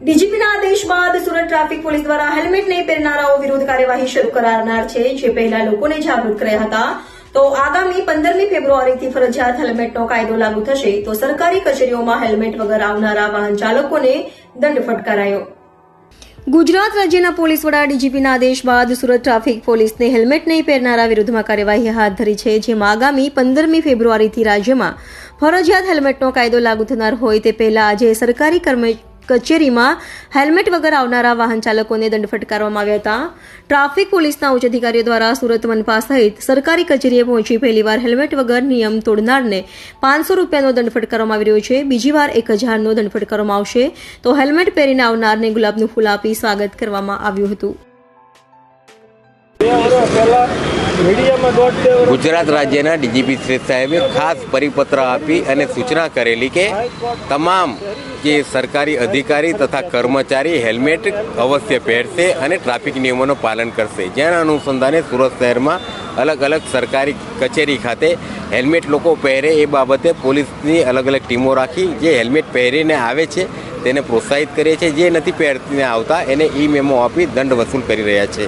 ડીજીપીના આદેશ બાદ Surat traffic police દ્વારા હેલ્મેટ નહીં પહેરનારાઓ વિરુદ્ધ કાર્યવાહી શરૂ કરાનાર છે. જે પહેલા લોકોને જાગૃત કર્યા હતા, તો આગામી 15મી ફેબ્રુઆરીથી ફરજિયાત હેલ્મેટનો કાયદો લાગુ થશે. તો સરકારી કચેરીઓમાં હેલ્મેટ વગર આવનારા વાહન ચાલકોને દંડ ફટકારાયો. ગુજરાત રાજ્યના પોલીસ વડા ડીજીપીના આદેશ બાદ સુરત ટ્રાફિક પોલીસને હેલ્મેટ નહીં પહેરનારા વિરુદ્ધમાં કાર્યવાહી હાથ ધરી છે. જેમાં આગામી 15મી ફેબ્રુઆરીથી રાજ્યમાં ફરજિયાત હેલ્મેટનો કાયદો લાગુ થનાર હોય તે પહેલા આજે સરકારી કચેરીમાં હેલ્મેટ વગર આવનારા વાહન ચાલકોને દંડ ફટકારવામાં આવ્યા હતા. ટ્રાફિક પોલીસના ઉચ્ચ અધિકારીઓ દ્વારા સુરત મનપા સહિત સરકારી કચેરીએ પહોંચી પહેલીવાર હેલ્મેટ વગર નિયમ તોડનારને 500 રૂપિયાનો દંડ ફટકારવામાં આવી રહ્યો છે. બીજી વાર 1000નો દંડ ફટકારવામાં આવશે. તો હેલ્મેટ પહેરીને આવનારને ગુલાબનું ફૂલ આપી સ્વાગત કરવામાં આવ્યું હતું. ગુજરાત રાજ્યના ડીજીપી શ્રી સાહેબે ખાસ પરિપત્ર આપી અને સૂચના કરેલી કે તમામ જે સરકારી અધિકારી તથા કર્મચારી હેલ્મેટ અવશ્ય પહેરશે અને ટ્રાફિક નિયમોનું પાલન કરશે. જેના અનુસંધાને સુરત શહેરમાં અલગ અલગ સરકારી કચેરી ખાતે હેલ્મેટ લોકો પહેરે એ બાબતે પોલીસની અલગ અલગ ટીમો રાખી જે હેલ્મેટ પહેરીને આવે છે તેને પ્રોત્સાહિત કરે છે. જે નથી પહેરીને આવતા એને ઈ મેમો આપી દંડ વસૂલ કરી રહ્યા છે.